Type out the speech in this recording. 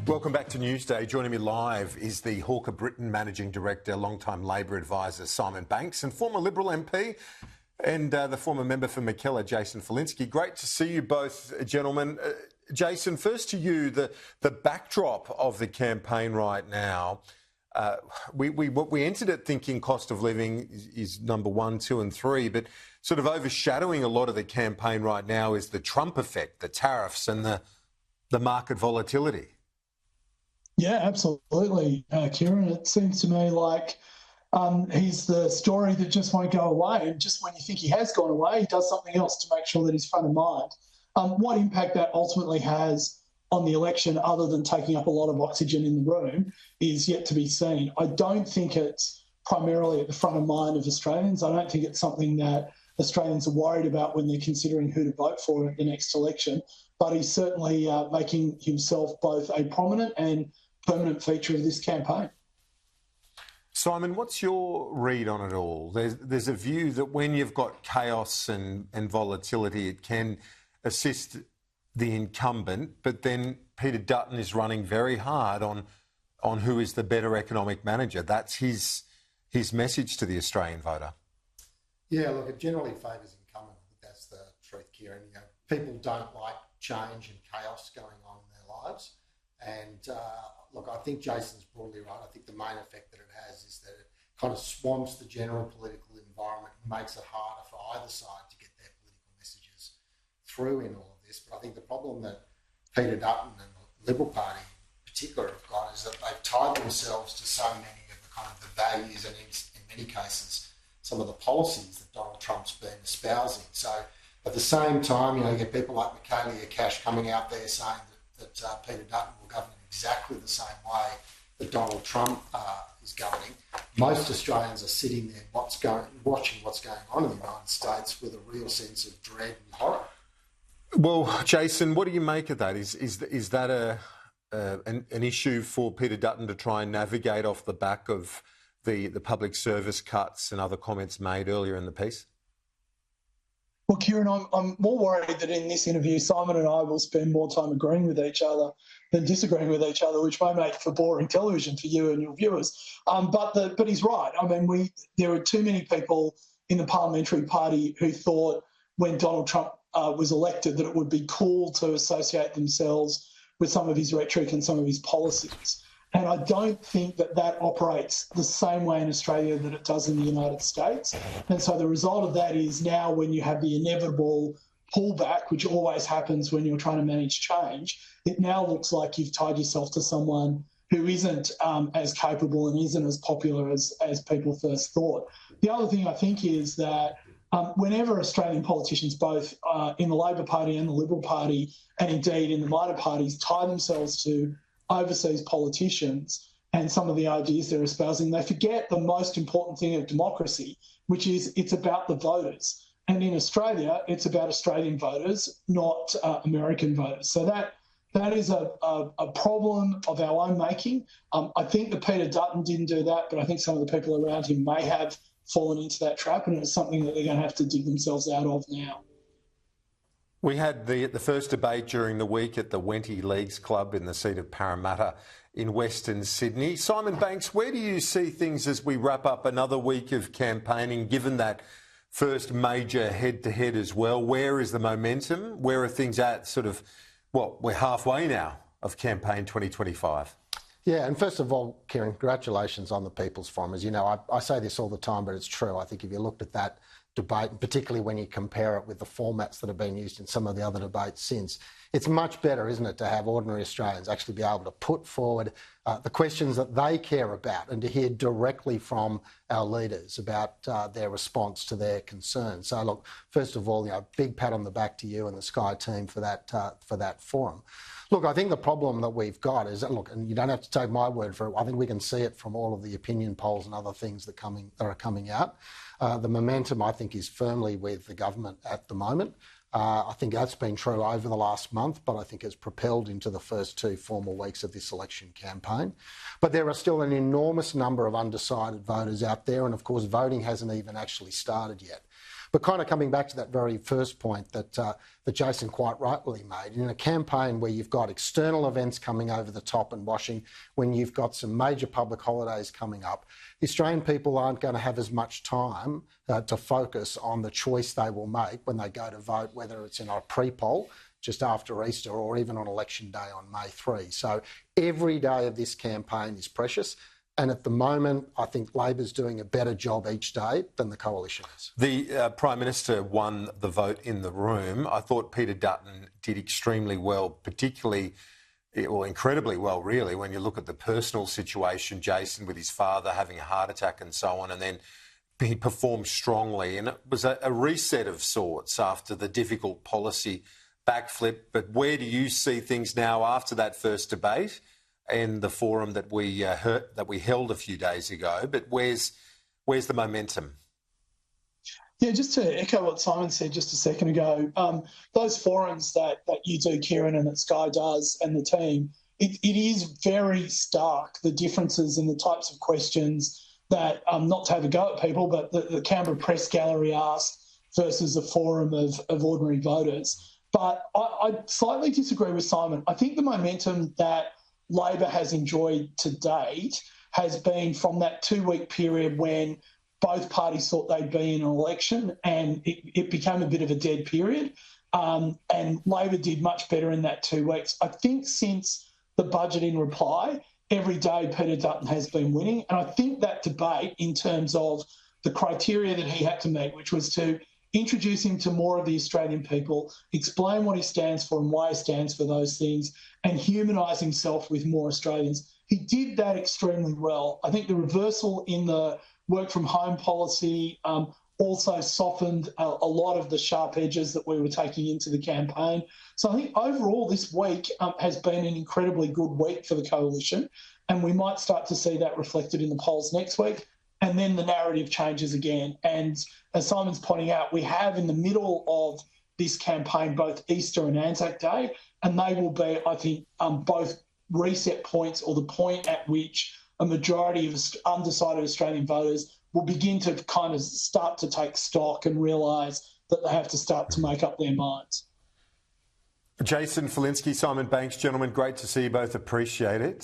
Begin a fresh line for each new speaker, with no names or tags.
Welcome back to Newsday. Joining me live is the Hawker Britain Managing Director, long-time Labor advisor Simon Banks, and former Liberal MP and the former member for McKellar, Jason Falinski. Great to see you both, gentlemen. Jason, first to you, the backdrop of the campaign right now. We entered it thinking cost of living is number 1, 2 and 3, but sort of overshadowing a lot of the campaign right now is the Trump effect, the tariffs and the market volatility.
Yeah, absolutely, Kieran. It seems to me like he's the story that just won't go away. And just when you think he has gone away, he does something else to make sure that he's front of mind. What impact that ultimately has on the election, other than taking up a lot of oxygen in the room, is yet to be seen. I don't think it's primarily at the front of mind of Australians. I don't think it's something that Australians are worried about when they're considering who to vote for at the next election. But he's certainly making himself both a prominent and permanent feature of this campaign.
Simon, what's your read on it all? There's a view that when you've got chaos and volatility, it can assist the incumbent, but then Peter Dutton is running very hard on who is the better economic manager. That's his message to the Australian voter.
Yeah, look, it generally favours incumbent. That's the truth, Kieran. You know, people don't like change and chaos going on in their lives. And look, I think Jason's broadly right. I think the main effect that it has is that it kind of swamps the general political environment and makes it harder for either side to get their political messages through in all of this. But I think the problem that Peter Dutton and the Liberal Party in particular have got is that they've tied themselves to so many of the kind of the values and in many cases some of the policies that Donald Trump's been espousing. So at the same time, you know, you get people like Michaelia Cash coming out there saying that Peter Dutton will govern in exactly the same way that Donald Trump is governing. Most Australians are sitting there watching what's going on in the United States with a real sense of dread and horror.
Well, Jason, what do you make of that? Is that an issue for Peter Dutton to try and navigate off the back of the public service cuts and other comments made earlier in the piece?
Well, Kieran, I'm more worried that in this interview, Simon and I will spend more time agreeing with each other than disagreeing with each other, which may make for boring television for you and your viewers. But he's right. I mean, there were too many people in the parliamentary party who thought when Donald Trump was elected that it would be cool to associate themselves with some of his rhetoric and some of his policies. And I don't think that operates the same way in Australia that it does in the United States. And so the result of that is now when you have the inevitable pullback, which always happens when you're trying to manage change, it now looks like you've tied yourself to someone who isn't as capable and isn't as popular as people first thought. The other thing I think is that whenever Australian politicians, both in the Labor Party and the Liberal Party, and indeed in the minor parties, tie themselves to overseas politicians and some of the ideas they're espousing, they forget the most important thing of democracy, which is it's about the voters. And in Australia, it's about Australian voters, not American voters. So that is a problem of our own making. I think that Peter Dutton didn't do that, but I think some of the people around him may have fallen into that trap, and it's something that they're going to have to dig themselves out of now.
We had the first debate during the week at the Wenty Leagues Club in the seat of Parramatta in Western Sydney. Simon Banks, where do you see things as we wrap up another week of campaigning, given that first major head-to-head as well? Where is the momentum? Where are things at sort of, well, we're halfway now of campaign 2025.
Yeah, and first of all, Kieran, congratulations on the People's Forum. As you know, I say this all the time, but it's true. I think if you looked at that debate, particularly when you compare it with the formats that have been used in some of the other debates since, it's much better, isn't it, to have ordinary Australians actually be able to put forward the questions that they care about and to hear directly from our leaders about their response to their concerns. So, look, first of all, big pat on the back to you and the Sky team for that forum. Look, I think the problem that we've got is that, look, and you don't have to take my word for it, I think we can see it from all of the opinion polls and other things that are coming out. The momentum, I think, is firmly with the government at the moment. I think that's been true over the last month, but I think it's propelled into the first 2 formal weeks of this election campaign. But there are still an enormous number of undecided voters out there, and of course voting hasn't even actually started yet. But kind of coming back to that very first point that Jason quite rightly made, in a campaign where you've got external events coming over the top and washing, when you've got some major public holidays coming up, the Australian people aren't going to have as much time to focus on the choice they will make when they go to vote, whether it's in a pre-poll just after Easter or even on election day on May 3. So every day of this campaign is precious. And at the moment, I think Labor's doing a better job each day than the Coalition is.
The Prime Minister won the vote in the room. I thought Peter Dutton did extremely well, particularly, well, incredibly well, really, when you look at the personal situation, Jason, with his father having a heart attack and so on, and then he performed strongly. And it was a reset of sorts after the difficult policy backflip. But where do you see things now after that first debate and the forum that we held a few days ago? But where's the momentum?
Yeah, just to echo what Simon said just a second ago, those forums that you do, Kieran, and that Sky does and the team, it is very stark, the differences in the types of questions that, not to have a go at people, but the Canberra Press Gallery asked versus a forum of ordinary voters. But I slightly disagree with Simon. I think the momentum that Labor has enjoyed to date has been from that 2-week period when both parties thought they'd be in an election and it became a bit of a dead period. And Labor did much better in that 2 weeks. I think since the budget in reply, every day Peter Dutton has been winning. And I think that debate in terms of the criteria that he had to meet, which was to introduce him to more of the Australian people, explain what he stands for and why he stands for those things, and humanise himself with more Australians. He did that extremely well. I think the reversal in the work from home policy also softened a lot of the sharp edges that we were taking into the campaign. So I think overall this week has been an incredibly good week for the Coalition, and we might start to see that reflected in the polls next week. And then the narrative changes again. And as Simon's pointing out, we have in the middle of this campaign both Easter and Anzac Day, and they will be, I think, both reset points, or the point at which a majority of undecided Australian voters will begin to kind of start to take stock and realise that they have to start to make up their minds.
Jason Falinski, Simon Banks, gentlemen, great to see you both. Appreciate it.